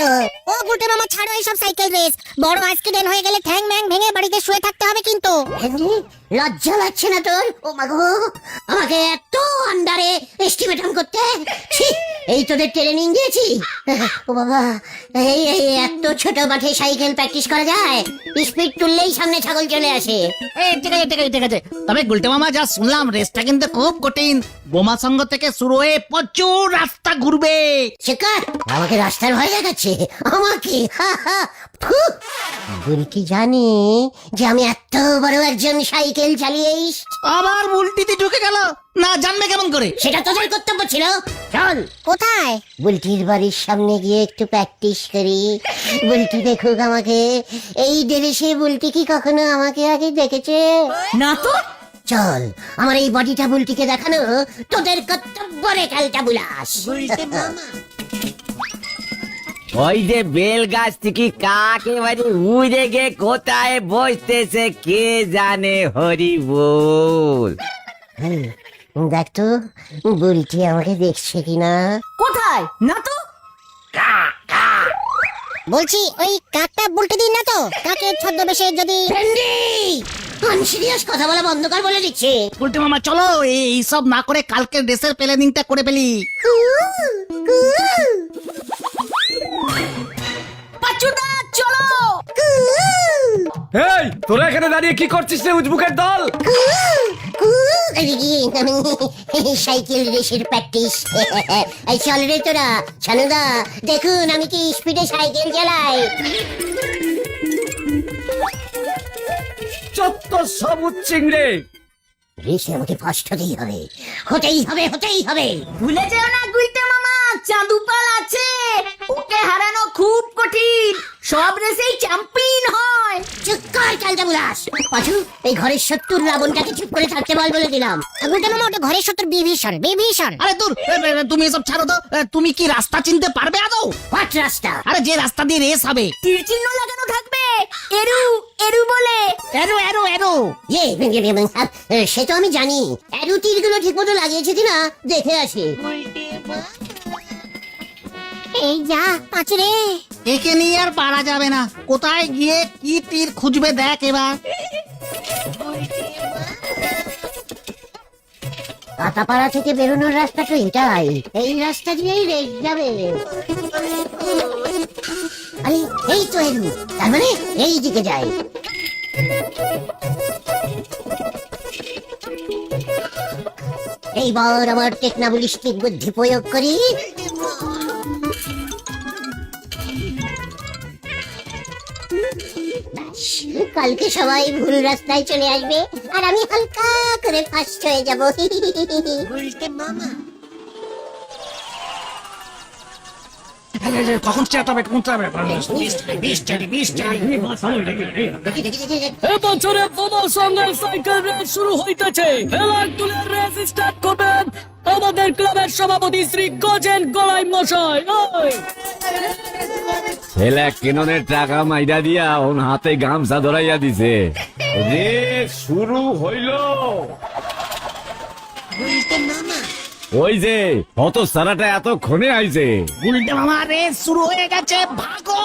তো। ও গুলটে মামা ছাড়ো এইসব সাইকেল রেস, বড় অ্যাক্সিডেন্ট হয়ে গেলে ঠ্যাং ম্যাং ভেঙে বাড়িতে শুয়ে থাকতে হবে কিন্তু। লজ্জা লাগছে না তোর? ও মাগো, আমাকে এত আন্ডারে এস্টিমেশন করতে, ছি, এই তোদের ট্রেনিং দিয়েছি? ও বাবা, এই এত ছোট মাঠে সাইকেল প্র্যাকটিস করা যায়? স্পিড তুললেই সামনে ছাগল চলে আসে। ঠিক আছে, তবে গুলটে মামা যা শুনলাম রেসটা কিন্তু খুব কঠিন। বোমা সঙ্গ থেকে শুরু হয়ে প্রচুর রাস্তা ঘুরবে। শেখর, আমাকে রাস্তার ভয় দেখাচ্ছে আমাকে। বুলটি জানি যে আমি এত বড় একজন সাইকেল চালিয়ে আবার বুলটিতে ঢুকে গেল, না জানবে কেমন করে? সেটা তোদের কর্তব্য ছিল। চল। কোথায়? বুলটির বাড়ির সামনে গিয়ে একটু প্র্যাকটিস করি। বুলটি দেখুক আমাকে। এই দেশে বুলটি কি কখনো আমাকে আগে দেখেছে? না তো। চল, আমার এই বডিটা বুলটিকে দেখানো তোদের কর্তব্য রে খেলটা বুলাস। ওই যে বেল গাছ থেকে কাকেবারে উড়ে গে কোথায় বসতেছে কে জানে, হরি বল। দেখ তো বুলটি আমাকে দেখছে কিনা। কোথায়? না তো। বলছি ওই কাকটা বুলটি দিন না তো? কাকের ছদ্মবেশে যদি আনসিরিয়াস কথা বলা বন্ধ কর বলে দিচ্ছে। গুলটে মামা চলো এইসব না করে কালকে রেসের প্ল্যানিংটা করে ফেলি। পাচুদা চলো। এই তোরা এখানে দাঁড়িয়ে কি করছিস রে উজবুকের দল? সাইকেল রেসের প্র্যাকটিস। এই চল রে তোরা, ছানুদা দেখুন আমি কি স্পিডে সাইকেল চালাই। চত্ব সবুজ চিংড়ে। রেসে আমাকে ফার্স্ট হতেই হবে, হতেই হবে। ভুলে যেও না গুলটে মামা, চাঁদুপাল আছে, ওকে হারানো খুব কঠিন। সব রেসেই চ্যাম্পিয়ন হয়। চুপ কর কালটা বুলাস। পাছু, এই ঘরের শত্রুর রাবণটাকে চুপ করে থাকতে বল বলে দিলাম। গুলটে মামা, ওটা ঘরের শত্রুর বিভীষণ। আরে দূর, তুমি এসব ছাড়ো তো। তুমি কি রাস্তা চিনতে পারবে আদৌ? হোয়াট রাস্তা? আরে যে রাস্তা দিয়ে রেস হবে। তীর চিহ্ন লাগানো থাকবে, এরু এরু বলে। এরো। সে তো আমি জানি। এরু তীরগুলো ঠিক মতো লাগিয়েছে কিনা দেখে আসি। এই যা পাঁচু রে। একে নিয়ে আর পারা যাবে না। কোথায় গিয়ে কি তীর খুঁজবে দেখ এবার। পাতাপাড়া থেকে বেরোনোর রাস্তা তো এটাই। এই রাস্তা দিয়েই রেস যাবে। আরে এই তো এরু, তার মানে এই দিকে যাই। এইবার আমার টেকনোবলিস্টিক বুদ্ধি প্রয়োগ করি। কালকে সবাই ভুল রাস্তায় চলে আসবে আর আমি হালকা করে ফার্স্ট হয়ে যাব। কখন স্টার্ট হবে? এবছরে বোমার সঙ্গে সাইকেল রেস শুরু হইতেছে। খেলার তুলের রেস স্টার্ট করবেন আমাদের ক্লাবের সভাপতি শ্রী গজেন গলাই মশাই। ছেলে কেননের টাকা মাইরা দিয়া ওন হাতে গামছা ধরাইয়া দিছে। রে শুরু হইল। ওই যে কত সারাটা এতক্ষণে আইছে। গুলটে মামা রেস শুরু হয়ে গেছে, ভাগো।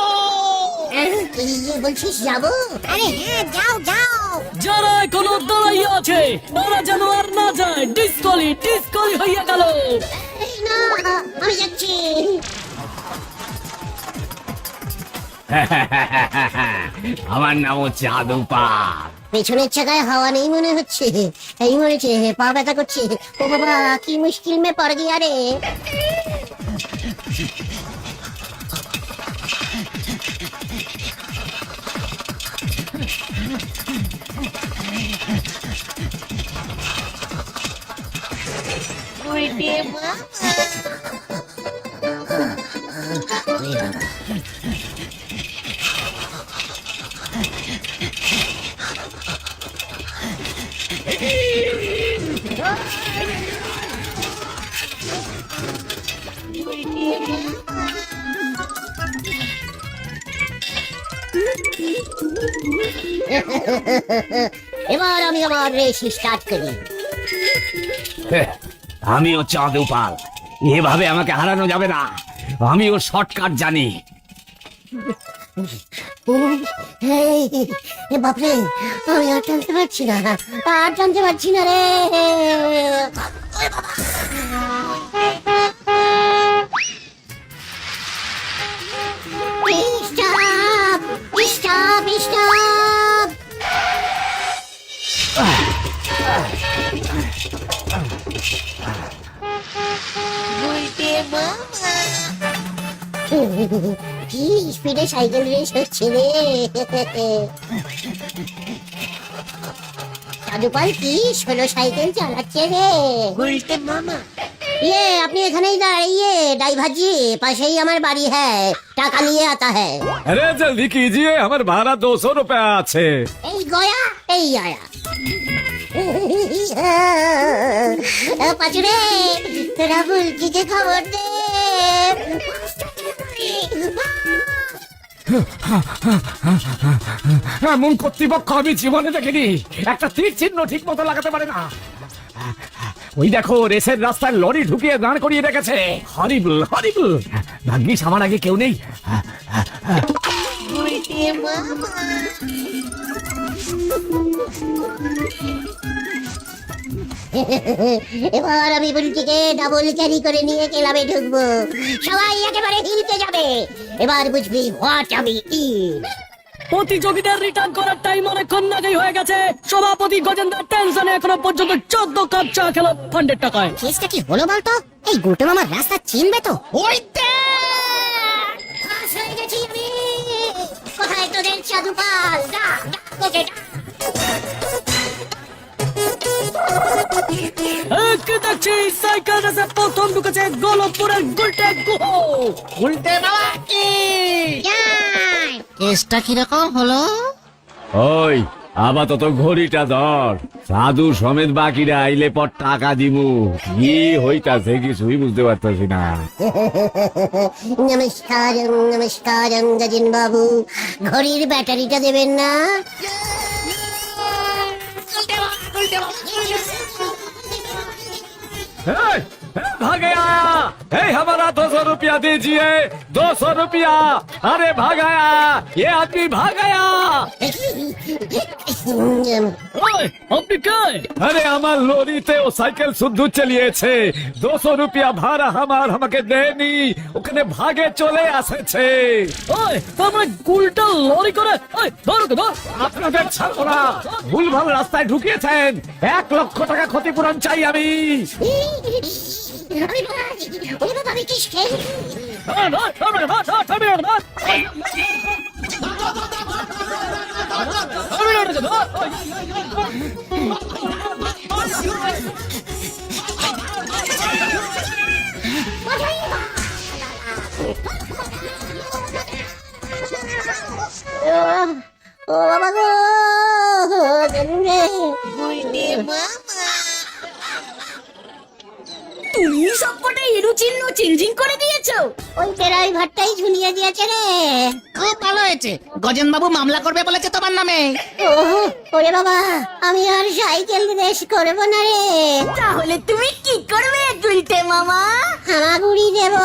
কি বলছিস যাবো? আরে হ্যাঁ যাও। যারা এখনো দাঁড়াইয়া আছে তারা যেন আর না যায়। ডিসকলি হইয়া গেল। না, আমি যাচ্ছি। আমার নাম হচ্ছে আদুপাল। পেছনের চাকায় হাওয়া নেই মনে হচ্ছে। এই মরেছে, পা ব্যথা করছে। ও বাবা, কি মুশকিল মে পড় গিয়া রে। এবার আমি আমার রেস স্টার্ট করি। আমিও চাঁদুপাল, এভাবে আমাকে হারানো যাবে না। আমিও শর্টকাট জানি। বাপরে, আমি আর টানতে পারছি না, আর টানতে পারছি না রে। Stop stop stop. কি স্পিডে সাইকেল রেস হচ্ছে রে। চাদুপাল কি সোলো সাইকেল চালাচ্ছে রে। ये আপনি এখানেই দাঁড়িয়ে, ड्राइवर जी पासेই আমার বাড়ি হ্যাঁ, টাকা নিয়ে आता है। अरे जल्दी कीजिए, हमारे भाड़ा 200 रुपया আছে। এই গয়া এই আয়া। পাচুরে, তোরা বুলকিকে খবর দে। এমন কর্তৃপক্ষ আমি জীবনে দেখিনি, একটা তীর চিহ্ন ঠিক মতো লাগাতে পারে না। ওই দেখো, রেসের রাস্তায় লরি ঢুকিয়ে দাঁড় করিয়ে রেখেছে। হরিবল হরিবল। ভাগ্যিস আমার আগে কেউ নেই। এবার আমি বুলকিকে ডাবল ক্যারি করে নিয়ে ক্লাবে ঢুকবো, সবাই একেবারে হিলতে যাবে। এবার বুঝবি হোয়াট আমি ইট। প্রতিযোগীদের রিটার্ন করার টাইম অনেকক্ষণ আগেই হয়ে গেছে। সভাপতি গজেন্দ্র টেনশনে এখনো পর্যন্ত 14 কাপ চা খেলো ফান্ডের টাকায়। কেসটা কি হলো বলতো? এই গুলটে মামার রাস্তা চিনবে তো? ওই দেখ! ফাঁস হয়ে গেছি আমি। কোথায় তোদের চাদুপাল? ডাক, ডাক ওকে ডাক। কি দেখছি, সাইকেল রেসে প্রথম ঢুকেছে গোলকপুরের গুলটে গুহ। উল্টে বাবা কি যাই। কেসটা কিরকম হলো? ওই আপাতত ঘড়িটা ধর, সাধু সমেত বাকিরা আইলে পর টাকা দিমু। কি হইতাছে কিছুই বুঝতে পারতাছি না। নমস্কারম নমস্কারম গজেন বাবু, ঘড়ির ব্যাটারিটা দেবেন না? भाग गया। हमारा 200 रुपया दीजिए, 200 रुपया। अरे भाग गया, ये आदमी भाग गया। ওই, আপনি কে? আরে আমার লরিতে ও সাইকেল শুদ্ধ চালিয়েছে, 200 রুপিয়া ভাড়া আমাকে দেয়নি, ওখানে ভাগে চলে আসেছে। ওই, তোমরা গুলটা লরি করে, ওই, ধরো তো, ধর। আপনাদের ছাত্ররা ভুলভাল রাস্তায় ঢুকিয়েছেন, 1 লক্ষ টাকা ক্ষতিপূরণ চাই আমি। ওরে বাবা, আমি কি খেয়ে ধর, ধর, ধর, ধর, ধর, ধর, ধর, ধর। ধর, ধর, ধর। ও বাবা গো, তুমি সবকটা এরু চিহ্ন চেঞ্জিং করে দিয়েছো। ওই ড্রাইভারটাই ঝুলিয়ে দিয়েছে রে। খুব ভালো হয়েছে, গজেন বাবু মামলা করবে বলেছে তোমার নামে। ওরে বাবা, আমি আর সাইকেল রেস করবো না রে। তাহলে তুমি কি করবে গুলটে মামা? হামাগুড়ি দেব।